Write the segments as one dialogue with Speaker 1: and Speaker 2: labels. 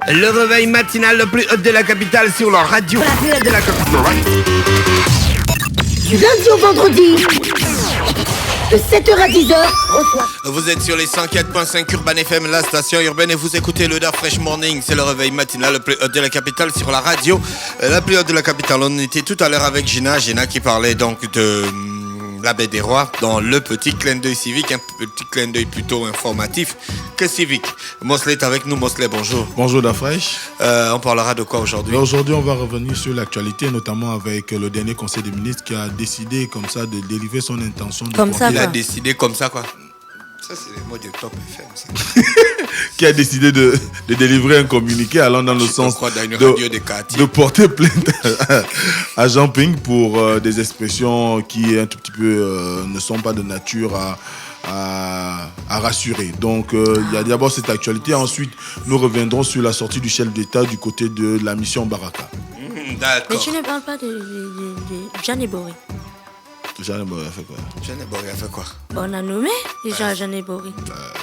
Speaker 1: Le réveil matinal le plus haut de la capitale sur la radio. La plus haute de la capitale.
Speaker 2: Du lundi au vendredi, de 7h à 10h,
Speaker 1: Vous êtes sur les 104.5 Urban FM, la station urbaine, et vous écoutez le Da Fresh Morning. C'est le réveil matinal le plus haut de la capitale sur la radio. La plus haute de la capitale. On était tout à l'heure avec Gina qui parlait donc de la baie des Rois dans le petit clin d'œil civique, un petit clin d'œil plutôt informatif que civique. Mosley est avec nous. Mosley, bonjour.
Speaker 3: Bonjour Da Fresh.
Speaker 1: On parlera de quoi aujourd'hui?
Speaker 3: Aujourd'hui, on va revenir sur l'actualité, notamment avec le dernier Conseil des ministres qui a décidé comme ça de délivrer son intention de
Speaker 4: Comme ça,
Speaker 1: Il a
Speaker 4: quoi.
Speaker 1: décidé comme ça, quoi. Ça, c'est les mots de Top FM, ça.
Speaker 3: qui a décidé de délivrer un communiqué allant dans le sens
Speaker 1: crois dans une radio des quartiers.
Speaker 3: de porter plainte à Jean Ping pour des expressions qui un tout petit peu ne sont pas de nature à rassurer. Donc il y a d'abord cette actualité. Ensuite, nous reviendrons sur la sortie du chef d'État du côté de la mission Baraka.
Speaker 1: D'accord.
Speaker 4: Mais tu ne parles pas de Jeanne Bory.
Speaker 3: Jeanne Bory a fait quoi?
Speaker 1: Jeanne Bory a fait quoi?
Speaker 4: Bon, on a nommé déjà Jeanne Bory.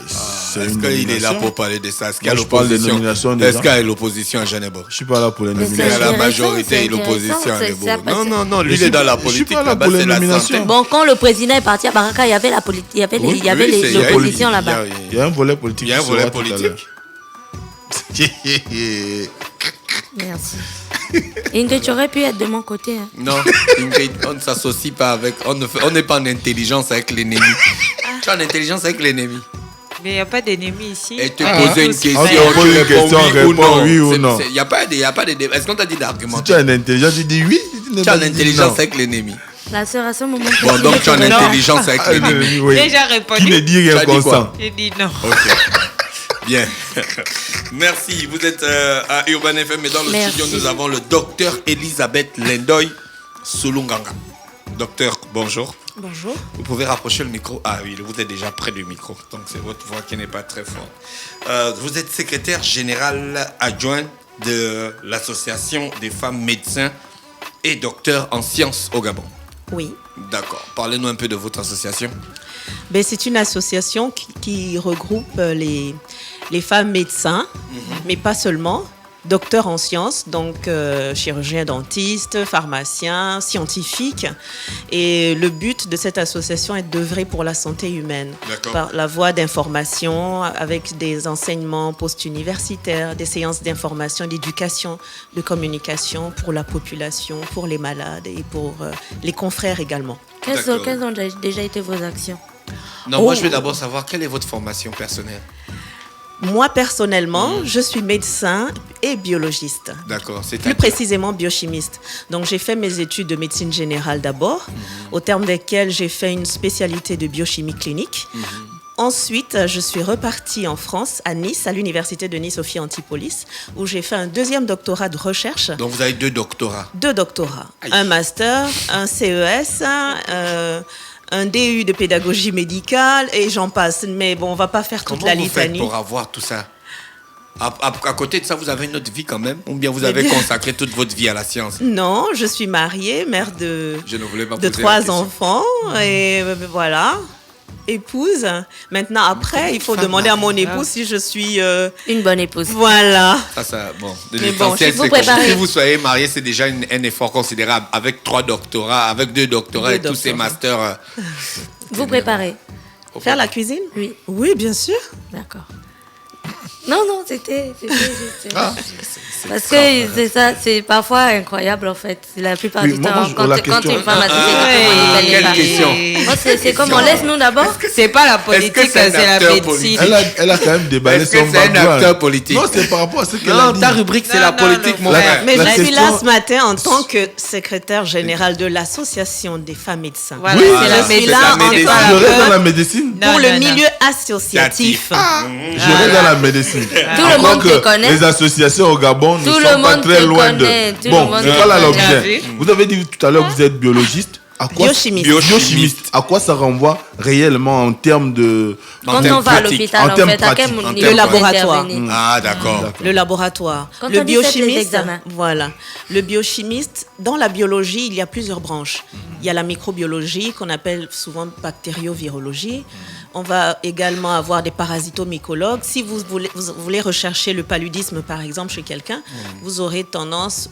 Speaker 3: C'est
Speaker 1: Est-ce
Speaker 3: une
Speaker 1: qu'il est là
Speaker 3: nomination.
Speaker 1: pour parler de ça? Est-ce qu'il y a
Speaker 3: Moi, je parle des
Speaker 1: l'opposition?
Speaker 3: nominations des
Speaker 1: Est-ce
Speaker 3: gens.
Speaker 1: qu'il y a l'opposition à Jeanne Bory?
Speaker 3: Je suis pas là pour les
Speaker 4: Mais
Speaker 1: Il y
Speaker 4: c'est
Speaker 1: a
Speaker 3: nominations.
Speaker 1: la
Speaker 4: intéressant,
Speaker 1: majorité et
Speaker 4: c'est
Speaker 1: l'opposition à
Speaker 4: intéressant,
Speaker 1: Jeanne
Speaker 4: c'est ça,
Speaker 1: Bory.
Speaker 4: parce
Speaker 1: Non,
Speaker 4: que-
Speaker 1: non, non, lui
Speaker 3: Je
Speaker 1: il
Speaker 3: suis
Speaker 1: est dans
Speaker 3: pas-
Speaker 1: la
Speaker 3: je suis
Speaker 1: politique.
Speaker 3: pas là
Speaker 1: Là-bas,
Speaker 3: pour les
Speaker 1: c'est la
Speaker 3: nominations.
Speaker 1: santé.
Speaker 4: Bon, quand le président est parti à Baraka, il y avait la politique, il y avait
Speaker 3: Oui,
Speaker 4: il y avait
Speaker 1: oui, c'est- il y a-
Speaker 4: l'opposition là-bas.
Speaker 3: Il y a un volet politique.
Speaker 1: Il y a un
Speaker 3: qui
Speaker 1: volet
Speaker 3: sera tout à l'heure.
Speaker 1: politique.
Speaker 4: Merci. Ingrid, tu aurais pu être de mon côté. Hein.
Speaker 1: Non, Ingrid, on ne s'associe pas avec. On n'est pas en intelligence avec l'ennemi. Tu es en intelligence avec l'ennemi.
Speaker 5: Mais il n'y a pas d'ennemis ici.
Speaker 1: Et te poser une question,
Speaker 3: On te
Speaker 1: tu
Speaker 3: pose une
Speaker 1: réponds
Speaker 3: question, oui ou non.
Speaker 1: Il n'y a pas de Est-ce qu'on t'a dit
Speaker 3: Si
Speaker 1: d'argumenter?
Speaker 3: tu as une intelligence, tu dis oui.
Speaker 1: Tu as l'intelligence avec l'ennemi.
Speaker 4: La sœur, à ce moment.
Speaker 1: Bon, donc tu as
Speaker 5: Non.
Speaker 1: l'intelligence avec l'ennemi.
Speaker 5: Déjà répondu.
Speaker 3: Qui ne dit
Speaker 1: Tu
Speaker 3: rien
Speaker 1: as dit quoi?
Speaker 3: constant.
Speaker 5: J'ai dit non.
Speaker 1: Ok. Bien. Merci. Vous êtes à Urban FM et dans le
Speaker 4: Merci.
Speaker 1: studio, nous avons le docteur Elisabeth Lendoy Sulunganga. Docteur, bonjour.
Speaker 4: Bonjour.
Speaker 1: Vous pouvez rapprocher le micro. Ah oui, vous êtes déjà près du micro, donc c'est votre voix qui n'est pas très forte. Vous êtes secrétaire général adjoint de l'association des femmes médecins et docteurs en sciences au Gabon.
Speaker 6: Oui.
Speaker 1: D'accord. Parlez-nous un peu de votre association.
Speaker 6: Ben, c'est une association qui regroupe les femmes médecins, mais pas seulement, docteurs en sciences, donc chirurgiens dentistes, pharmaciens, scientifiques. Et le but de cette association est d'œuvrer pour la santé humaine,
Speaker 1: D'accord.
Speaker 6: par la voie d'information, avec des enseignements post-universitaires, des séances d'information, d'éducation, de communication pour la population, pour les malades et pour les confrères également.
Speaker 1: D'accord.
Speaker 4: Quelles ont déjà été vos actions?
Speaker 1: Non, moi je veux d'abord savoir quelle est votre formation personnelle.
Speaker 6: Moi, personnellement, je suis médecin et biologiste.
Speaker 1: D'accord. C'est
Speaker 6: Plus précisément biochimiste. Donc, j'ai fait mes études de médecine générale d'abord, au terme desquelles j'ai fait une spécialité de biochimie clinique. Ensuite, je suis repartie en France, à Nice, à l'université de Nice, Sophie Antipolis, où j'ai fait un deuxième doctorat de recherche.
Speaker 1: Donc vous avez 2 doctorats.
Speaker 6: 2 doctorats.
Speaker 1: Aïe.
Speaker 6: Un master, un CES, un DU de pédagogie médicale, et j'en passe. Mais bon, on va pas faire toute
Speaker 1: Comment
Speaker 6: la
Speaker 1: vous faites
Speaker 6: litanie.
Speaker 1: pour avoir tout ça? À côté de ça, vous avez une autre vie quand même? Ou bien vous
Speaker 6: Mais
Speaker 1: avez
Speaker 6: bien-
Speaker 1: consacré toute votre vie à la science?
Speaker 6: Non, je suis mariée, mère de
Speaker 1: Je ne voulais pas
Speaker 6: de
Speaker 1: poser la
Speaker 6: 3
Speaker 1: question.
Speaker 6: enfants et voilà, épouse. Maintenant, après, il faut
Speaker 1: femme
Speaker 6: demander à mon
Speaker 1: mariée.
Speaker 6: époux si je suis
Speaker 4: Une bonne épouse.
Speaker 6: voilà.
Speaker 1: Ça, bon.
Speaker 6: Mais
Speaker 1: L'essentiel,
Speaker 4: bon,
Speaker 1: c'est
Speaker 4: vous
Speaker 1: que
Speaker 4: préparez.
Speaker 1: si vous soyez marié, c'est déjà un effort considérable. Avec 3 doctorats, avec 2 doctorats
Speaker 6: 2
Speaker 1: et tous ces
Speaker 6: doctorats.
Speaker 1: masters.
Speaker 4: Vous préparez?
Speaker 6: Faire la cuisine?
Speaker 4: Oui.
Speaker 6: Oui, bien sûr.
Speaker 4: D'accord. Non, c'était juste.
Speaker 1: Ah,
Speaker 4: Parce que c'est ça, c'est parfois incroyable en fait. La plupart
Speaker 3: Oui,
Speaker 4: du
Speaker 3: moi,
Speaker 4: temps,
Speaker 3: je-
Speaker 4: quand,
Speaker 3: la
Speaker 4: quand
Speaker 3: question-
Speaker 4: une femme a
Speaker 1: quelle question?
Speaker 4: c'est comment? Laisse-nous d'abord.
Speaker 5: C'est pas la politique,
Speaker 1: Est-ce que c'est un
Speaker 5: c'est la
Speaker 1: acteur
Speaker 5: médecine.
Speaker 1: politique?
Speaker 3: Elle a quand même déballé
Speaker 1: Est-ce que
Speaker 3: son
Speaker 1: c'est un
Speaker 3: background.
Speaker 1: acteur politique?
Speaker 3: Non, c'est par rapport à ce qu'elle a
Speaker 1: Non,
Speaker 3: dit.
Speaker 1: ta rubrique, c'est
Speaker 5: Non,
Speaker 1: la
Speaker 5: non,
Speaker 1: politique,
Speaker 5: non,
Speaker 1: mon
Speaker 3: la-
Speaker 1: frère.
Speaker 6: Mais
Speaker 3: La
Speaker 6: je suis
Speaker 3: question-
Speaker 6: là ce matin en tant que secrétaire générale de l'association des femmes médecins.
Speaker 5: Voilà,
Speaker 3: Oui,
Speaker 5: c'est la
Speaker 6: je suis
Speaker 5: médecine.
Speaker 6: là
Speaker 1: la
Speaker 6: en tant
Speaker 1: médecine.
Speaker 6: que-
Speaker 3: Je reste dans la médecine.
Speaker 5: Non,
Speaker 6: pour le
Speaker 5: non, non.
Speaker 6: milieu associatif.
Speaker 3: Je reste dans la médecine.
Speaker 4: Tout le monde te connaît.
Speaker 3: Les associations au Gabon ne
Speaker 4: Tout
Speaker 3: sont
Speaker 4: le
Speaker 3: pas
Speaker 4: monde
Speaker 3: très
Speaker 4: te
Speaker 3: loin
Speaker 4: connaît,
Speaker 3: de.
Speaker 4: tout le
Speaker 3: Bon,
Speaker 4: monde
Speaker 3: c'est
Speaker 4: te
Speaker 3: pas là
Speaker 4: connaît.
Speaker 3: l'objet. Vous avez dit tout à l'heure que vous êtes biologiste. À quoi
Speaker 6: Biochimiste.
Speaker 3: Biochimiste. À quoi ça renvoie réellement en termes de.
Speaker 4: Quand
Speaker 1: termes
Speaker 4: on va à
Speaker 1: pratiques.
Speaker 4: l'hôpital,
Speaker 3: En
Speaker 4: en
Speaker 3: termes
Speaker 4: fait, à quel
Speaker 3: pratiques.
Speaker 1: En
Speaker 4: niveau
Speaker 1: termes
Speaker 4: vous
Speaker 6: laboratoire.
Speaker 4: intervenez?
Speaker 1: Ah, d'accord.
Speaker 6: Le laboratoire.
Speaker 4: Quand
Speaker 6: Le
Speaker 4: on dit faites les
Speaker 6: biochimiste,
Speaker 4: examens.
Speaker 6: voilà. Le biochimiste, dans la biologie, il y a plusieurs branches. Il y a la microbiologie qu'on appelle souvent bactériovirologie. On va également avoir des parasitomycologues. Si vous voulez rechercher le paludisme, par exemple, chez quelqu'un, vous aurez tendance,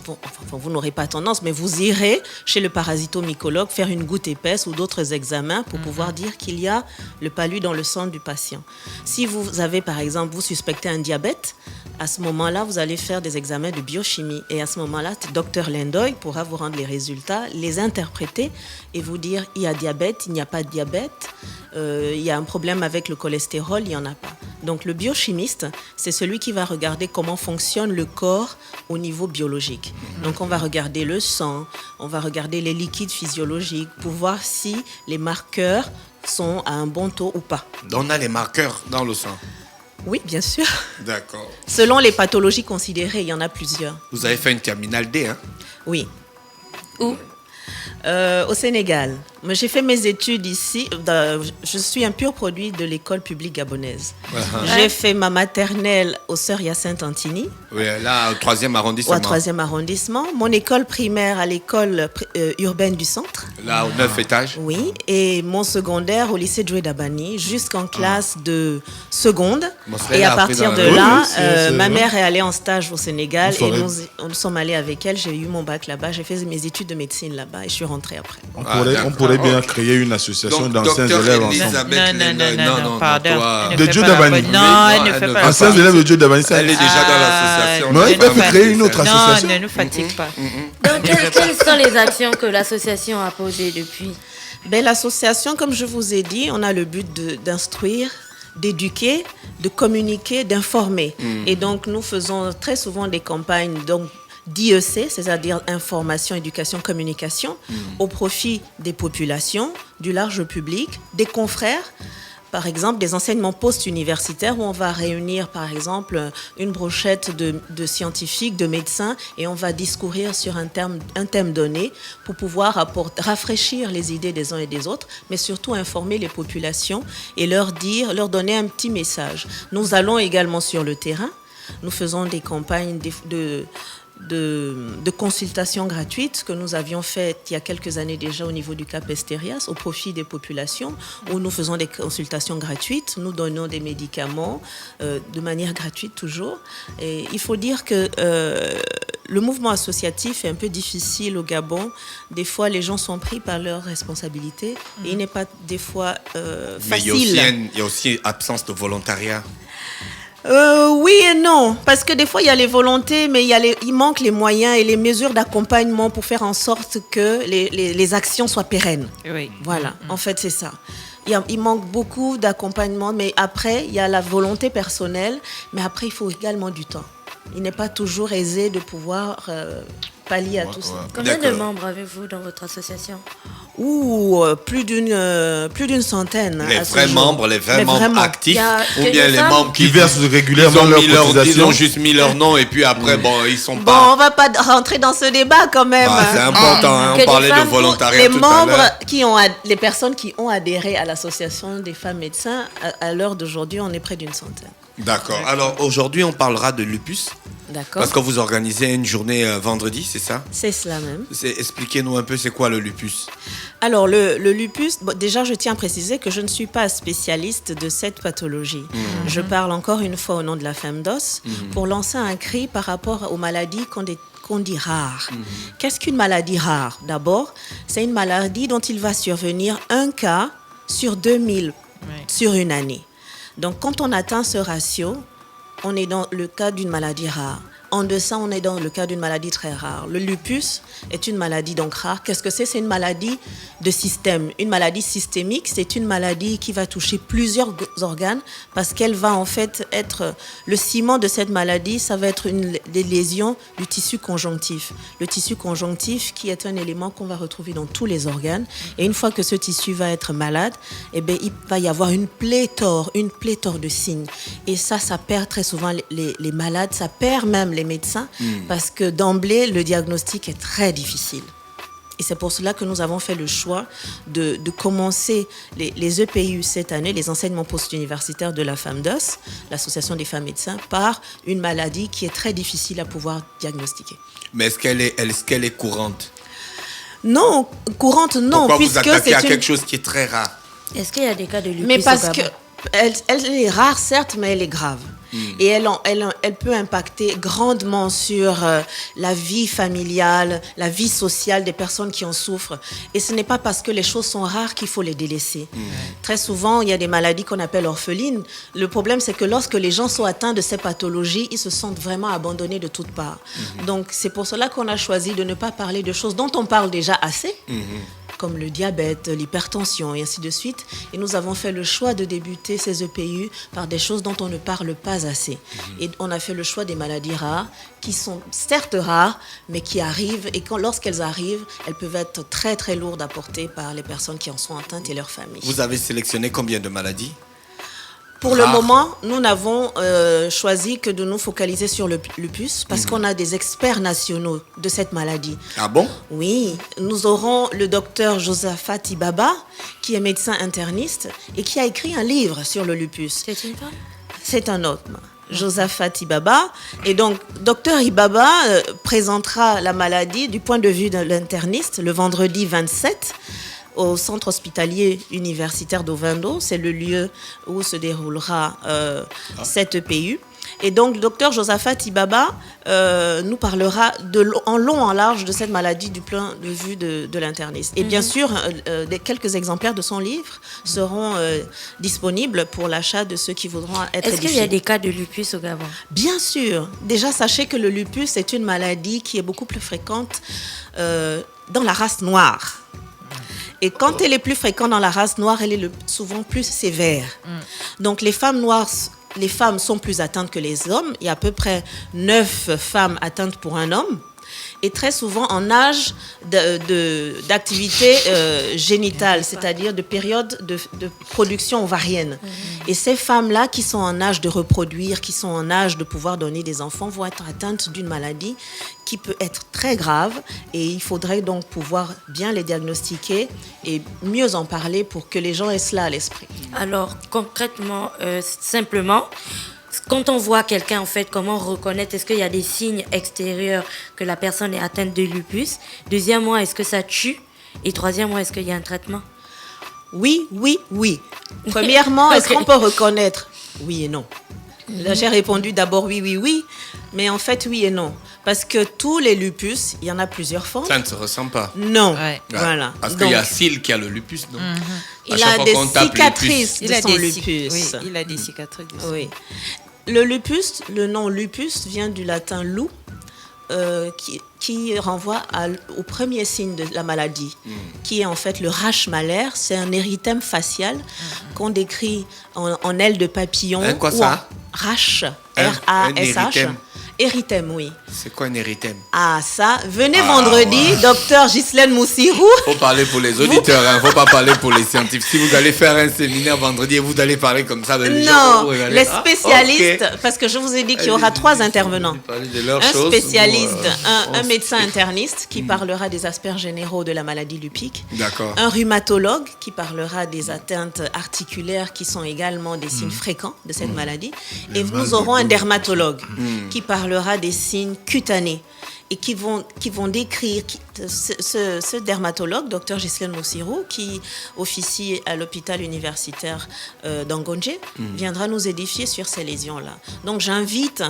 Speaker 6: vous n'aurez pas tendance, mais vous irez chez le parasitomycologue faire une goutte épaisse ou d'autres examens pour pouvoir dire qu'il y a le palu dans le sang du patient. Si vous avez, par exemple, vous suspectez un diabète, à ce moment-là, vous allez faire des examens de biochimie. Et à ce moment-là, Dr Lendoy pourra vous rendre les résultats, les interpréter et vous dire il y a diabète, il n'y a pas de diabète, il y a un problème avec le cholestérol, il n'y en a pas. Donc le biochimiste, c'est celui qui va regarder comment fonctionne le corps au niveau biologique. Donc on va regarder le sang, on va regarder les liquides physiologiques pour voir si les marqueurs sont à un bon taux ou pas.
Speaker 1: On a les marqueurs dans le sang.
Speaker 6: Oui, bien sûr.
Speaker 1: D'accord.
Speaker 6: Selon les pathologies considérées, il y en a plusieurs.
Speaker 1: Vous avez fait une terminale D, hein?
Speaker 6: Oui.
Speaker 4: Où?
Speaker 6: Au Sénégal. Mais j'ai fait mes études ici. Je suis un pur produit de l'école publique gabonaise. J'ai fait ma maternelle aux Sœurs Hyacinthe Antini.
Speaker 1: Oui, là, au 3e arrondissement.
Speaker 6: Au 3e arrondissement. Mon école primaire à l'école urbaine du centre.
Speaker 1: Là, au 9 étages.
Speaker 6: Oui. Et mon secondaire au lycée Djoué Dabani, jusqu'en classe de seconde.
Speaker 1: Bon,
Speaker 6: et à partir de là,
Speaker 3: c'est
Speaker 6: ma
Speaker 3: vrai.
Speaker 6: mère est allée en stage au Sénégal.
Speaker 3: On
Speaker 6: Et
Speaker 3: saurait.
Speaker 6: nous sommes allés avec elle. J'ai eu mon bac là-bas. J'ai fait mes études de médecine là-bas et je suis rentrée après.
Speaker 3: On pourrait bien créer une association
Speaker 1: Donc,
Speaker 3: d'anciens
Speaker 1: docteur
Speaker 3: élèves ensemble.
Speaker 1: Elisabeth Lendoy.
Speaker 5: Non, pardon.
Speaker 1: toi.
Speaker 5: Elle
Speaker 3: De
Speaker 5: ne fait
Speaker 3: Dieu
Speaker 5: pas la
Speaker 3: Dabani.
Speaker 5: bonne- Non, elle ne fait pas la
Speaker 3: Anciens
Speaker 5: bonne-
Speaker 3: élèves de Dieu Dabani,
Speaker 1: Elle est déjà dans l'association.
Speaker 3: Mais il
Speaker 5: ne
Speaker 3: peut
Speaker 5: nous
Speaker 3: créer une autre
Speaker 5: fatigue-
Speaker 3: association.
Speaker 5: Non, ne nous fatigue pas.
Speaker 4: Donc, quelles sont les actions que l'association a posées depuis?
Speaker 6: Ben, l'association, comme je vous ai dit, on a le but d'instruire, d'éduquer, de communiquer, d'informer. Et donc, nous faisons très souvent des campagnes d'IEC, c'est-à-dire information, éducation, communication, au profit des populations, du large public, des confrères. Par exemple, des enseignements post-universitaires où on va réunir, par exemple, une brochette de scientifiques, de médecins, et on va discourir sur un thème donné pour pouvoir rafraîchir les idées des uns et des autres, mais surtout informer les populations et leur donner un petit message. Nous allons également sur le terrain. Nous faisons des campagnes de consultations gratuites que nous avions faites il y a quelques années déjà au niveau du Cap Esterias au profit des populations où nous faisons des consultations gratuites, nous donnons des médicaments de manière gratuite toujours. Et il faut dire que le mouvement associatif est un peu difficile au Gabon. Des fois, les gens sont pris par leurs responsabilités et il n'est pas des fois
Speaker 1: Mais
Speaker 6: facile.
Speaker 1: il y a aussi absence de volontariat.
Speaker 6: Oui et non, parce que des fois il y a les volontés, mais il manque les moyens et les mesures d'accompagnement pour faire en sorte que les actions soient pérennes.
Speaker 5: Oui.
Speaker 6: Voilà, en fait c'est ça. Il manque beaucoup d'accompagnement, mais après il y a la volonté personnelle, mais après il faut également du temps. Il n'est pas toujours aisé de pouvoir pallier à tout ça.
Speaker 4: Combien de
Speaker 1: D'accord.
Speaker 4: membres avez-vous dans votre association?
Speaker 6: Plus d'une centaine.
Speaker 1: Les
Speaker 6: à ce
Speaker 1: vrais
Speaker 6: jour.
Speaker 1: membres, les vrais
Speaker 6: Les
Speaker 1: membres
Speaker 6: vrais membres.
Speaker 1: actifs,
Speaker 4: Il y a
Speaker 1: ou
Speaker 4: que
Speaker 1: bien
Speaker 4: des
Speaker 1: les
Speaker 4: femmes
Speaker 1: membres
Speaker 3: Qui versent régulièrement leurs
Speaker 1: ils
Speaker 3: cotisations.
Speaker 1: ont juste mis leur nom et puis après, bon, ils sont
Speaker 6: Bon,
Speaker 1: pas.
Speaker 6: on va pas rentrer dans ce débat quand même.
Speaker 1: Bah, c'est important, hein,
Speaker 4: Que
Speaker 1: on parlait
Speaker 4: des
Speaker 1: de
Speaker 4: femmes,
Speaker 1: volontariat
Speaker 6: Les
Speaker 1: tout à
Speaker 6: membres
Speaker 1: l'heure.
Speaker 6: les personnes qui ont adhéré à l'association des femmes médecins, à l'heure d'aujourd'hui, on est près d'une centaine.
Speaker 1: D'accord. Alors aujourd'hui, on parlera de lupus.
Speaker 6: D'accord.
Speaker 1: Parce que vous organisez une journée vendredi, c'est ça?
Speaker 6: C'est cela même.
Speaker 1: Expliquez-nous un peu, c'est quoi le lupus?
Speaker 6: Alors, le lupus, déjà, je tiens à préciser que je ne suis pas spécialiste de cette pathologie. Je parle encore une fois au nom de la FEMDOS pour lancer un cri par rapport aux maladies qu'on dit rares. Qu'est-ce qu'une maladie rare? D'abord, c'est une maladie dont il va survenir un cas sur 2000 sur une année. Donc, quand on atteint ce ratio, on est dans le cas d'une maladie rare. En deçà, on est dans le cas d'une maladie très rare. Le lupus est une maladie donc rare. Qu'est-ce que c'est? C'est une maladie de système. Une maladie systémique, c'est une maladie qui va toucher plusieurs organes parce qu'elle va en fait être... Le ciment de cette maladie, ça va être des lésions du tissu conjonctif. Le tissu conjonctif qui est un élément qu'on va retrouver dans tous les organes. Et une fois que ce tissu va être malade, eh bien, il va y avoir une pléthore de signes. Et ça perd très souvent les malades, ça perd même les médecins parce que d'emblée, le diagnostic est très difficile. Et c'est pour cela que nous avons fait le choix de commencer les EPU cette année, les enseignements post-universitaires de la FEMDOS, l'Association des femmes médecins, par une maladie qui est très difficile à pouvoir diagnostiquer.
Speaker 1: Mais est-ce qu'elle est courante?
Speaker 6: Non, courante, non,
Speaker 1: Pourquoi
Speaker 6: puisque
Speaker 1: vous attaquez
Speaker 6: c'est
Speaker 1: à
Speaker 6: une...
Speaker 1: quelque chose qui est très rare?
Speaker 4: Est-ce qu'il y a des cas de lupus
Speaker 6: Mais parce
Speaker 4: au
Speaker 6: que
Speaker 4: Gabon?
Speaker 6: Elle est rare, certes, mais elle est grave. Et elle peut impacter grandement sur la vie familiale, la vie sociale des personnes qui en souffrent. Et ce n'est pas parce que les choses sont rares qu'il faut les délaisser. Très souvent, il y a des maladies qu'on appelle orphelines. Le problème, c'est que lorsque les gens sont atteints de ces pathologies, ils se sentent vraiment abandonnés de toutes parts. Donc, c'est pour cela qu'on a choisi de ne pas parler de choses dont on parle déjà assez. Comme le diabète, l'hypertension et ainsi de suite. Et nous avons fait le choix de débuter ces EPU par des choses dont on ne parle pas assez. Et on a fait le choix des maladies rares, qui sont certes rares, mais qui arrivent. Et lorsqu'elles arrivent, elles peuvent être très très lourdes à porter par les personnes qui en sont atteintes et leurs familles.
Speaker 1: Vous avez sélectionné combien de maladies?
Speaker 6: Pour le moment, nous n'avons choisi que de nous focaliser sur le lupus parce qu'on a des experts nationaux de cette maladie.
Speaker 1: Ah bon?
Speaker 6: Oui, nous aurons le docteur Josaphat Ibaba, qui est médecin interniste et qui a écrit un livre sur le lupus.
Speaker 4: C'est une femme?
Speaker 6: C'est un homme. Josaphat Ibaba. Et donc, docteur Ibaba présentera la maladie du point de vue de l'interniste le vendredi 27 au centre hospitalier universitaire d'Ovando. C'est le lieu où se déroulera cette EPU. Et donc, le docteur Josaphat Ibaba nous parlera en long, en large de cette maladie du point de vue de l'interniste. Et bien sûr, quelques exemplaires de son livre seront disponibles pour l'achat de ceux qui voudront être
Speaker 4: Est-ce
Speaker 6: édifiés.
Speaker 4: qu'il y a des cas de lupus au Gabon?
Speaker 6: Bien sûr. Déjà, sachez que le lupus est une maladie qui est beaucoup plus fréquente dans la race noire. Et quand elle est plus fréquente dans la race noire, elle est souvent plus sévère. Donc, les femmes noires, les femmes sont plus atteintes que les hommes. Il y a à peu près 9 femmes atteintes pour un homme. Et très souvent en âge d'activité génitale, c'est-à-dire de période de production ovarienne. Et ces femmes-là qui sont en âge de reproduire, qui sont en âge de pouvoir donner des enfants, vont être atteintes d'une maladie qui peut être très grave. Et il faudrait donc pouvoir bien les diagnostiquer et mieux en parler pour que les gens aient cela à l'esprit.
Speaker 4: Alors, concrètement, simplement, quand on voit quelqu'un, en fait, comment reconnaître? Est-ce qu'il y a des signes extérieurs que la personne est atteinte de lupus? Deuxièmement, est-ce que ça tue? Et troisièmement, est-ce qu'il y a un traitement?
Speaker 6: Oui. Premièrement, est-ce qu'on peut reconnaître? Oui et non. Là, j'ai répondu d'abord oui. Mais en fait, oui et non. Parce que tous les lupus, il y en a plusieurs formes.
Speaker 1: Ça ne se ressent pas.
Speaker 6: Non.
Speaker 5: Ouais.
Speaker 6: Voilà.
Speaker 1: Parce
Speaker 6: Donc,
Speaker 1: qu'il y a Syl qui a le lupus, non?
Speaker 6: il a des cicatrices de son lupus.
Speaker 5: Oui, il a des cicatrices.
Speaker 6: Oui. Le lupus, le nom lupus vient du latin lou, qui renvoie au premier signe de la maladie, qui est en fait le rash malaire. C'est un érythème facial qu'on décrit en aile de papillon.
Speaker 1: Quoi ça?
Speaker 6: Rash,
Speaker 1: Un
Speaker 6: R-A-S-H.
Speaker 1: érythème.
Speaker 6: Érythème, oui.
Speaker 1: C'est quoi un érythème?
Speaker 6: Ah, ça. Venez vendredi, docteur Ghislaine Moussirou.
Speaker 1: Faut parler pour les auditeurs, hein. Faut pas parler pour les scientifiques. Si vous allez faire un séminaire vendredi et vous allez parler comme ça, les gens,
Speaker 6: Non,
Speaker 1: allez...
Speaker 6: les spécialistes,
Speaker 1: ok.
Speaker 6: parce que je vous ai dit qu'il y aura 3 intervenants. Un spécialiste, un médecin interniste qui parlera des aspects généraux de la maladie lupique.
Speaker 1: D'accord.
Speaker 6: Un rhumatologue qui parlera des atteintes articulaires qui sont également des signes fréquents de cette maladie. Et nous aurons un dermatologue qui parlera des signes cutanés et qui vont décrire ce dermatologue, docteur Ghislaine Moussirou, qui officie à l'hôpital universitaire d'Angonje, viendra nous édifier sur ces lésions-là. Donc j'invite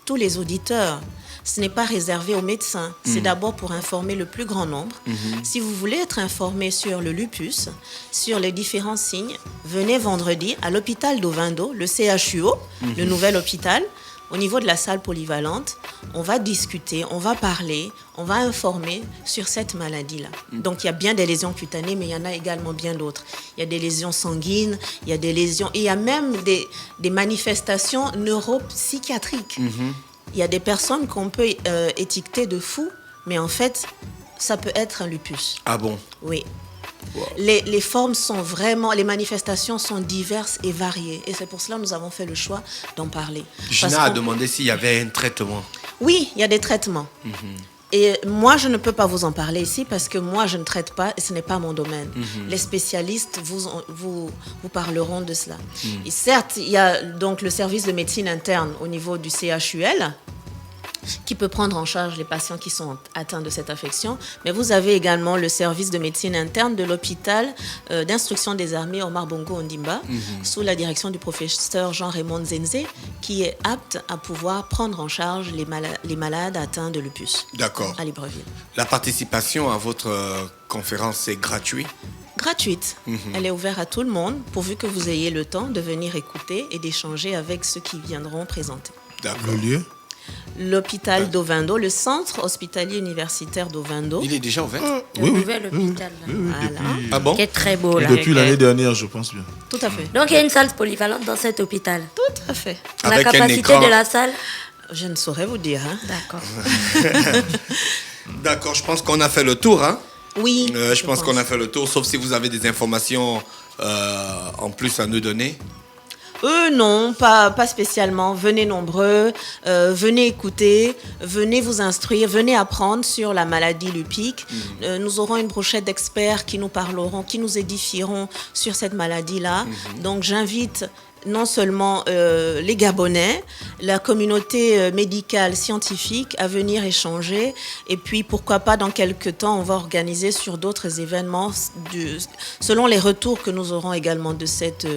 Speaker 6: tous les auditeurs. Ce n'est pas réservé aux médecins, c'est d'abord pour informer le plus grand nombre. Si vous voulez être informé sur le lupus, sur les différents signes, venez vendredi à l'hôpital d'Ovando, le CHUO, le nouvel hôpital. Au niveau de la salle polyvalente, on va discuter, on va parler, on va informer sur cette maladie-là. Donc, il y a bien des lésions cutanées, mais il y en a également bien d'autres. Il y a des lésions sanguines, il y a des lésions... Et il y a même des manifestations neuropsychiatriques. Il y a des personnes qu'on peut étiqueter de fous, mais en fait, ça peut être un lupus.
Speaker 1: Ah bon?
Speaker 6: Oui.
Speaker 1: Wow.
Speaker 6: Les formes sont vraiment, les manifestations sont diverses et variées. Et c'est pour cela que nous avons fait le choix d'en parler.
Speaker 1: Gina a demandé s'il y avait un traitement.
Speaker 6: Oui, il y a des traitements. Et moi, je ne peux pas vous en parler ici parce que moi, je ne traite pas et ce n'est pas mon domaine. Les spécialistes vous parleront de cela. Et certes, il y a donc le service de médecine interne au niveau du CHUL qui peut prendre en charge les patients qui sont atteints de cette affection. Mais vous avez également le service de médecine interne de l'hôpital d'instruction des armées Omar Bongo Ondimba, sous la direction du professeur Jean-Raymond Zenze, qui est apte à pouvoir prendre en charge les malades atteints de lupus.
Speaker 1: D'accord.
Speaker 6: À Libreville.
Speaker 1: La participation à votre conférence est gratuite?
Speaker 6: Gratuite. Elle est ouverte à tout le monde, pourvu que vous ayez le temps de venir écouter et d'échanger avec ceux qui viendront présenter.
Speaker 1: D'accord.
Speaker 3: Le lieu?
Speaker 6: L'hôpital d'Ovando, le centre hospitalier universitaire d'Ovando.
Speaker 1: Il est déjà ouvert?
Speaker 4: Le nouvel hôpital. là.
Speaker 6: Voilà.
Speaker 1: Ah bon?
Speaker 4: Qui est très beau là.
Speaker 3: Depuis l'année dernière, je pense bien.
Speaker 6: Tout à fait.
Speaker 4: Donc il y a une salle polyvalente dans cet hôpital.
Speaker 6: Tout à fait.
Speaker 1: Avec
Speaker 4: la
Speaker 1: un
Speaker 4: capacité
Speaker 1: écran.
Speaker 4: de la salle?
Speaker 6: Je ne saurais vous dire. Hein.
Speaker 4: D'accord.
Speaker 1: D'accord, je pense qu'on a fait le tour, hein?
Speaker 6: Oui.
Speaker 1: Je pense qu'on a fait le tour, sauf si vous avez des informations en plus à nous donner.
Speaker 6: Non, pas spécialement. Venez nombreux, venez écouter, venez vous instruire, venez apprendre sur la maladie lupique. Nous aurons une brochette d'experts qui nous parleront, qui nous édifieront sur cette maladie-là. Donc j'invite non seulement les Gabonais, la communauté médicale, scientifique à venir échanger. Et puis, pourquoi pas, dans quelques temps, on va organiser sur d'autres événements selon les retours que nous aurons également de cette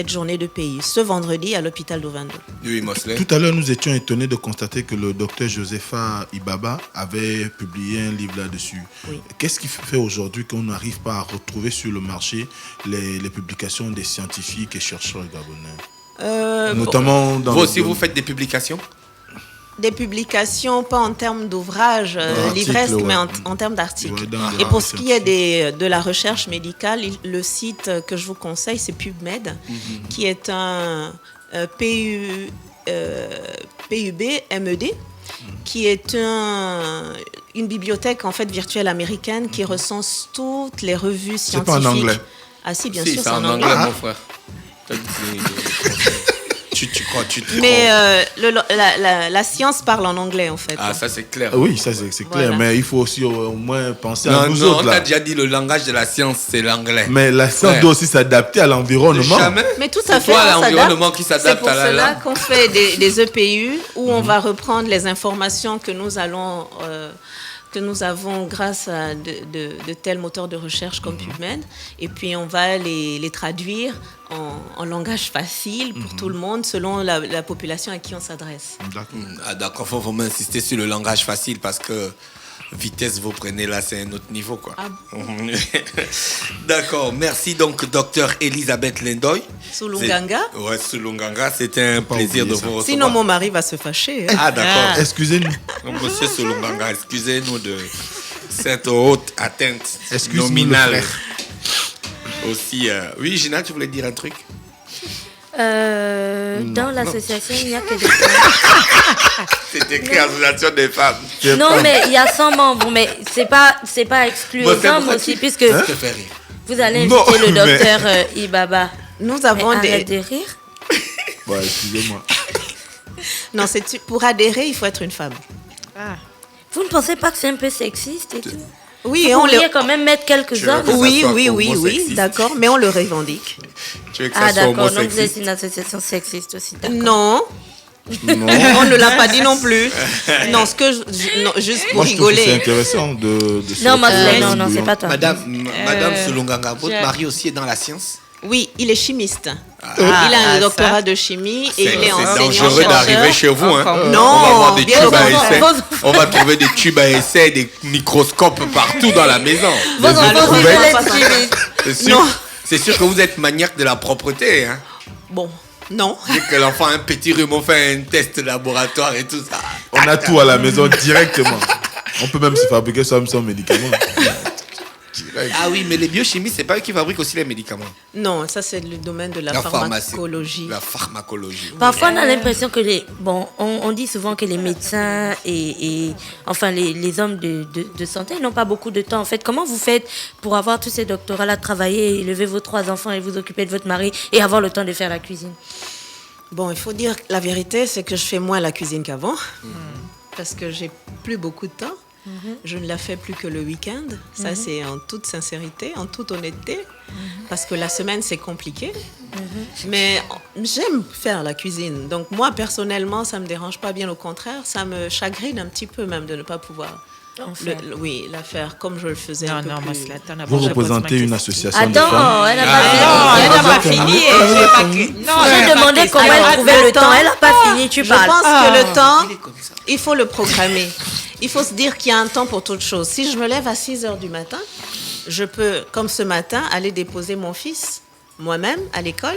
Speaker 6: journée de pays. Ce vendredi, à l'hôpital d'Ovando.
Speaker 1: Oui, Mosley.
Speaker 3: Tout à l'heure, nous étions étonnés de constater que le docteur Josepha Ibaba avait publié un livre là-dessus.
Speaker 6: Oui.
Speaker 3: Qu'est-ce qui fait aujourd'hui qu'on n'arrive pas à retrouver sur le marché les publications des scientifiques et chercheurs gabonais? Notamment dans
Speaker 1: Vous aussi, vous faites des publications?
Speaker 6: Des publications, pas en termes d'ouvrages livresques, mais en termes d'articles.
Speaker 3: Ouais,
Speaker 6: Et pour ce qui est de la recherche médicale, le site que je vous conseille, c'est PubMed, qui est un PUB-MED, qui est une bibliothèque en fait virtuelle américaine qui recense toutes les revues
Speaker 3: C'est
Speaker 6: scientifiques.
Speaker 3: pas en anglais?
Speaker 6: Ah si, bien
Speaker 1: Si,
Speaker 6: sûr,
Speaker 1: c'est en anglais, mon frère. Tu crois, tu te
Speaker 6: Mais
Speaker 1: trompes.
Speaker 6: la science parle en anglais en fait.
Speaker 1: Ah, ça c'est clair.
Speaker 3: Oui, ça c'est clair,
Speaker 6: Voilà.
Speaker 3: mais il faut aussi au moins penser
Speaker 1: Non,
Speaker 3: à nous
Speaker 1: non,
Speaker 3: autres
Speaker 1: on t'a
Speaker 3: là.
Speaker 1: déjà dit le langage de la science, c'est l'anglais.
Speaker 3: Mais la science
Speaker 1: Ouais.
Speaker 3: doit aussi s'adapter à l'environnement.
Speaker 1: Jamais.
Speaker 6: Mais tout
Speaker 1: C'est
Speaker 6: à fait,
Speaker 1: toi,
Speaker 6: on
Speaker 1: l'environnement
Speaker 6: s'adapte.
Speaker 1: qui
Speaker 6: C'est
Speaker 1: s'adapte
Speaker 6: pour
Speaker 1: à la
Speaker 6: cela
Speaker 1: langue.
Speaker 6: qu'on fait des EPU où on va reprendre les informations que nous allons, que nous avons grâce à de tels moteurs de recherche comme PubMed, et puis on va les traduire en langage facile pour tout le monde selon la population à qui on s'adresse.
Speaker 3: D'accord.
Speaker 1: Ah, d'accord, faut vraiment insister sur le langage facile parce que vitesse vous prenez là, c'est un autre niveau quoi.
Speaker 6: Ah
Speaker 1: D'accord, merci donc docteur Elisabeth Lendoy.
Speaker 6: Soulunganga.
Speaker 1: Ouais, Soulunganga, c'était un plaisir de
Speaker 3: oublier ça.
Speaker 1: vous recevoir.
Speaker 6: Sinon mon mari va se fâcher. Hein.
Speaker 1: Ah d'accord.
Speaker 3: Excusez-nous.
Speaker 1: Monsieur Soulunganga, excusez-nous de cette haute atteinte
Speaker 3: Excuse-nous,
Speaker 1: nominale.
Speaker 3: le frère.
Speaker 1: Aussi, oui, Gina, tu voulais dire un truc?
Speaker 4: Dans l'association, il n'y a que des femmes.
Speaker 1: C'est écrit Association des femmes.
Speaker 4: Non, mais il y a 100 membres, mais c'est pas exclu
Speaker 1: Bon,
Speaker 4: aux
Speaker 1: c'est
Speaker 4: hommes
Speaker 1: pourquoi
Speaker 4: aussi,
Speaker 1: tu-
Speaker 4: puisque
Speaker 1: Ça te fait rire.
Speaker 4: vous allez
Speaker 3: Non,
Speaker 4: inviter le
Speaker 3: mais-
Speaker 4: docteur Ibaba.
Speaker 6: Nous
Speaker 4: Mais
Speaker 6: avons
Speaker 4: arrête de rire.
Speaker 3: Bon, excusez-moi.
Speaker 6: Non, pour adhérer, il faut être une femme.
Speaker 4: Vous ne pensez pas que c'est un peu sexiste et tout?
Speaker 6: Oui,
Speaker 4: Vous
Speaker 6: on le...
Speaker 4: pourriez quand même mettre quelques
Speaker 1: Tu veux
Speaker 4: hommes.
Speaker 1: que ça
Speaker 6: Oui,
Speaker 1: soit
Speaker 6: oui, oui,
Speaker 1: homo-sexiste.
Speaker 6: oui, d'accord, mais on le revendique.
Speaker 1: Tu veux que ça
Speaker 4: Ah
Speaker 1: soit
Speaker 4: d'accord, donc vous êtes
Speaker 1: homosexiste?
Speaker 4: une association sexiste aussi, d'accord.
Speaker 6: Non,
Speaker 3: Non.
Speaker 6: on ne l'a pas dit non plus. Non, non, juste pour
Speaker 3: Moi, je trouve que c'est
Speaker 6: rigoler.
Speaker 3: intéressant de
Speaker 4: Non, moi,
Speaker 3: sortir
Speaker 4: non,
Speaker 3: ce
Speaker 4: non, c'est
Speaker 3: bouillon.
Speaker 4: pas toi.
Speaker 1: Madame Soulunganga, votre mari aussi est dans la science?
Speaker 6: Oui, il est chimiste. Il a un doctorat de chimie et il est
Speaker 1: C'est
Speaker 6: enseignant
Speaker 1: dangereux d'arriver chez vous. Hein.
Speaker 5: Encore.
Speaker 6: Non,
Speaker 1: on va avoir des
Speaker 6: bien
Speaker 1: tubes à
Speaker 6: au
Speaker 1: essai.
Speaker 4: contraire.
Speaker 1: On va trouver des tubes à essai, des microscopes partout dans la maison.
Speaker 4: Vos enfants
Speaker 6: Alors,
Speaker 4: aussi
Speaker 6: on va
Speaker 4: veulent
Speaker 6: pas
Speaker 4: être
Speaker 6: s'en-
Speaker 4: chimistes.
Speaker 1: C'est
Speaker 6: Non.
Speaker 1: sûr, c'est sûr que vous êtes maniaque de la propreté. Hein.
Speaker 6: Bon, non.
Speaker 1: Dès que l'enfant a un petit rhume, on fait un test laboratoire et tout ça.
Speaker 3: On a tout à la maison directement. On peut même se fabriquer soi-même son médicament.
Speaker 1: Ah oui, mais les biochimistes, c'est pas eux qui fabriquent aussi les médicaments.
Speaker 6: Non, ça c'est le domaine de la
Speaker 1: pharmacie.
Speaker 6: pharmacologie.
Speaker 1: La pharmacologie.
Speaker 4: Parfois, on a l'impression que on dit souvent que les médecins et enfin les hommes de santé n'ont pas beaucoup de temps. En fait, comment vous faites pour avoir tous ces doctorats-là, travailler, élever vos 3 enfants et vous occuper de votre mari et avoir le temps de faire la cuisine?
Speaker 6: Bon, il faut dire la vérité, c'est que je fais moins la cuisine qu'avant. Parce que j'ai plus beaucoup de temps. Je ne la fais plus que le week-end. Ça, c'est en toute sincérité, en toute honnêteté. Parce que la semaine, c'est compliqué. Mais j'aime faire la cuisine. Donc moi, personnellement, ça me dérange pas, bien au contraire. Ça me chagrine un petit peu même de ne pas pouvoir oui, la faire comme je le faisais un peu plus.
Speaker 3: Vous représentez une association de
Speaker 4: Attends,
Speaker 3: femmes.
Speaker 4: elle n'a
Speaker 6: elle n'a pas fini.
Speaker 4: J'ai demandé comment elle trouvait le temps. Elle n'a pas fini, tu
Speaker 6: Je
Speaker 4: parles.
Speaker 6: pense que le temps, il faut le programmer. Il faut se dire qu'il y a un temps pour toute chose. Si je me lève à 6 heures du matin, je peux, comme ce matin, aller déposer mon fils moi-même à l'école.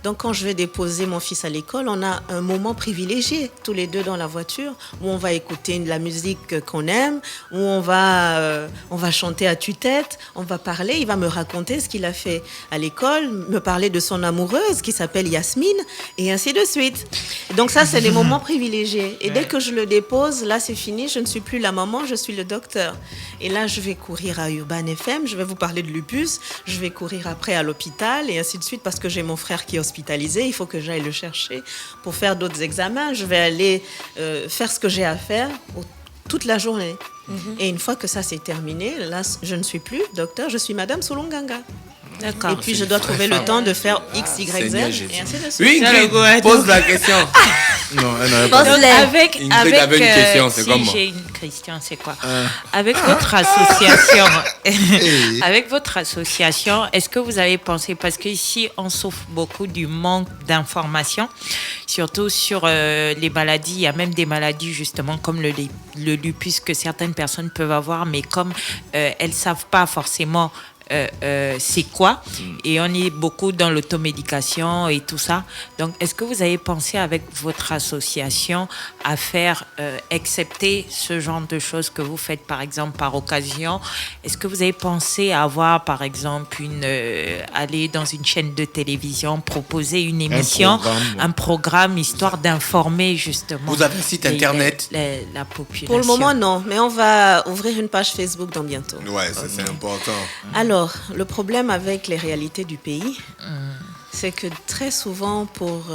Speaker 6: Donc, quand je vais déposer mon fils à l'école, on a un moment privilégié, tous les deux dans la voiture, où on va écouter de la musique qu'on aime, où on va chanter à tue-tête, on va parler, il va me raconter ce qu'il a fait à l'école, me parler de son amoureuse qui s'appelle Yasmine, et ainsi de suite. Donc ça, c'est les moments privilégiés. Et dès que je le dépose, là, c'est fini, je ne suis plus la maman, je suis le docteur. Et là, je vais courir à Urban FM, je vais vous parler de lupus, je vais courir après à l'hôpital, et ainsi de suite, parce que j'ai mon frère qui est hospitalisé, il faut que j'aille le chercher pour faire d'autres examens. Je vais aller faire ce que j'ai à faire toute la journée. Et une fois que ça c'est terminé, là, je ne suis plus docteur, je suis Madame Solonganga.
Speaker 4: D'accord.
Speaker 6: Et puis je dois trouver le temps de faire X, Y, Z, et ainsi de suite.
Speaker 1: Oui, Ingrid, pose la question.
Speaker 3: Non, elle n'avait pas.
Speaker 4: Pose-les.
Speaker 1: Ingrid avait une question, c'est
Speaker 5: si
Speaker 1: comme moi.
Speaker 5: j'ai une question, c'est quoi? Avec votre association, est-ce que vous avez pensé, parce qu'ici on souffre beaucoup du manque d'informations, surtout sur les maladies, il y a même des maladies justement comme le lupus que certaines personnes peuvent avoir, mais comme elles savent pas forcément c'est quoi, et on est beaucoup dans l'automédication et tout ça. Donc, est-ce que vous avez pensé avec votre association à faire accepter ce genre de choses que vous faites, par exemple, par occasion? Est-ce que vous avez pensé à avoir, par exemple, aller dans une chaîne de télévision, proposer une émission, un programme, histoire d'informer justement
Speaker 1: Vous avez un site internet?
Speaker 5: La population.
Speaker 6: Pour le moment, non, mais on va ouvrir une page Facebook dans bientôt.
Speaker 1: Ouais, ça c'est important.
Speaker 6: Alors, le problème avec les réalités du pays, c'est que très souvent, pour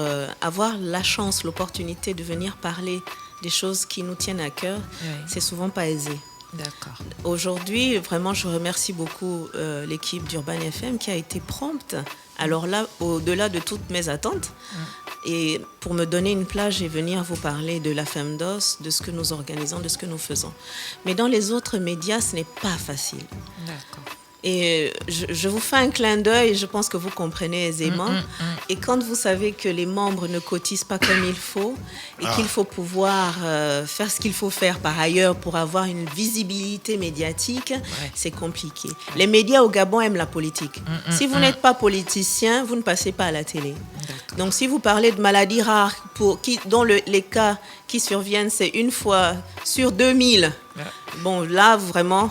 Speaker 6: avoir la chance, l'opportunité de venir parler des choses qui nous tiennent à cœur, c'est souvent pas aisé.
Speaker 5: D'accord.
Speaker 6: Aujourd'hui, vraiment, je remercie beaucoup l'équipe d'Urban FM qui a été prompte. Alors là, au-delà de toutes mes attentes, et pour me donner une plage et venir vous parler de la FEMDOS, de ce que nous organisons, de ce que nous faisons. Mais dans les autres médias, ce n'est pas facile.
Speaker 5: D'accord.
Speaker 6: Et je vous fais un clin d'œil, je pense que vous comprenez aisément. Et quand vous savez que les membres ne cotisent pas comme il faut et qu'il faut pouvoir faire ce qu'il faut faire par ailleurs pour avoir une visibilité médiatique, c'est compliqué. Les médias au Gabon aiment la politique. Si vous n'êtes pas politicien, vous ne passez pas à la télé. Donc si vous parlez de maladies rares dont les cas qui surviennent, c'est une fois sur 2000, bon là vraiment...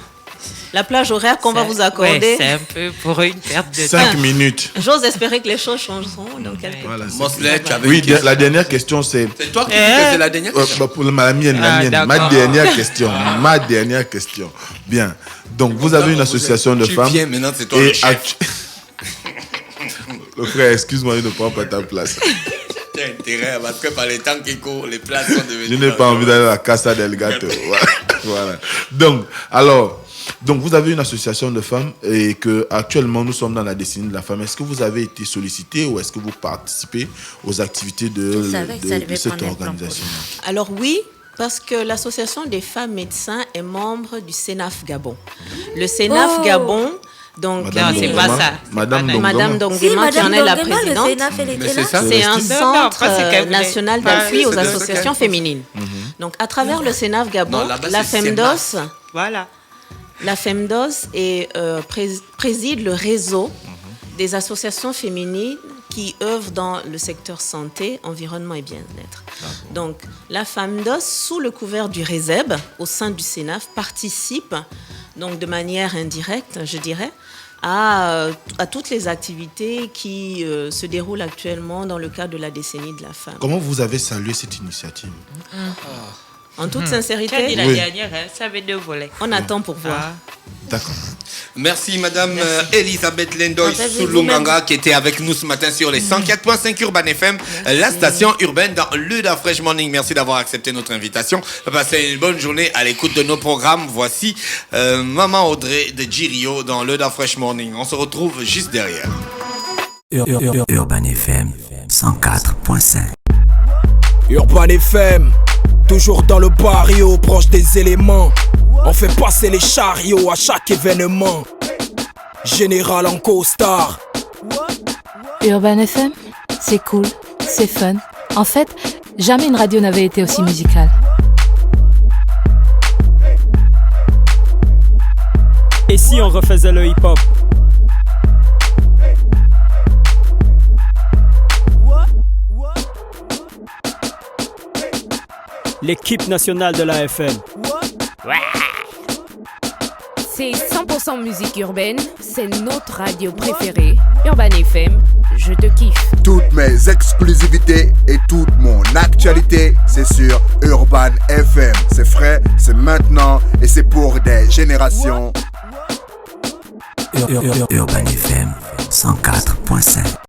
Speaker 6: La plage horaire qu'on va vous accorder.
Speaker 5: C'est un peu pour une perte de
Speaker 3: 5 minutes.
Speaker 6: J'ose espérer que les choses changeront dans quelques temps.
Speaker 3: Voilà,
Speaker 1: Mosley, tu avais
Speaker 3: oui,
Speaker 1: une question.
Speaker 3: la dernière question, c'est...
Speaker 1: C'est toi qui faisais la dernière question?
Speaker 3: Pour la mienne,
Speaker 5: d'accord.
Speaker 3: ma dernière question. Ma dernière question. Bien. Donc, vous avez une association de femmes.
Speaker 1: Tu viens, maintenant c'est toi le chef.
Speaker 3: Le frère, excuse-moi, je ne prends pas ta place.
Speaker 1: Tu as intérêt, parce que par les temps qui courent, les places sont devenues...
Speaker 3: Je n'ai pas envie d'aller à la Casa del Gato. Voilà. Donc, vous avez une association de femmes et que actuellement nous sommes dans la décennie de la femme. Est-ce que vous avez été sollicité ou est-ce que vous participez aux activités de cette organisation?
Speaker 6: Alors oui, parce que l'association des femmes médecins est membre du CENAF Gabon. Le CENAF Gabon, donc
Speaker 5: c'est pas ça.
Speaker 3: Madame
Speaker 6: Madame
Speaker 3: Dongoma.
Speaker 6: Dongema, qui en est la
Speaker 4: Dongema, le
Speaker 6: présidente.
Speaker 4: Sénat fait les
Speaker 1: Mais c'est ça.
Speaker 6: C'est un centre
Speaker 5: c'est qu'elle voulait-
Speaker 6: national d'appui aux associations féminines. Donc à travers le CENAF Gabon,
Speaker 1: Non, là-bas,
Speaker 6: la
Speaker 1: c'est
Speaker 6: FEMDOS...
Speaker 5: Voilà.
Speaker 6: La FEMDOS préside le réseau des associations féminines qui œuvrent dans le secteur santé, environnement et bien-être. Donc, la FEMDOS, sous le couvert du RESEB, au sein du CENAF, participe, donc de manière indirecte, je dirais, à toutes les activités qui se déroulent actuellement dans le cadre de la décennie de la femme.
Speaker 3: Comment vous avez salué cette initiative?
Speaker 6: En toute
Speaker 5: Tu as dit
Speaker 6: sincérité,
Speaker 5: la
Speaker 3: Oui.
Speaker 5: dernière, ça avait 2 volets.
Speaker 6: on attend pour voir.
Speaker 3: D'accord.
Speaker 1: Merci Madame Elisabeth Lendoy
Speaker 4: Partagez
Speaker 1: Soulunganga qui était avec nous ce matin sur les 104.5 Urban FM, la station urbaine dans Luda Fresh Morning. Merci d'avoir accepté notre invitation. Passez une bonne journée à l'écoute de nos programmes. Voici Maman Audrey de Girio dans Luda Fresh Morning. On se retrouve juste derrière.
Speaker 7: Urban FM 104.5.
Speaker 8: Urban FM, toujours dans le barrio, proche des éléments. On fait passer les chariots à chaque événement. Général en costard.
Speaker 9: Urban FM, c'est cool, c'est fun. En fait, jamais une radio n'avait été aussi musicale.
Speaker 10: Et si on refaisait le hip-hop? L'équipe nationale de la FM.
Speaker 11: C'est 100% musique urbaine, c'est notre radio préférée. Urban FM, je te kiffe.
Speaker 12: Toutes mes exclusivités et toute mon actualité, c'est sur Urban FM. C'est frais, c'est maintenant et c'est pour des générations.
Speaker 7: Urban FM 104.5.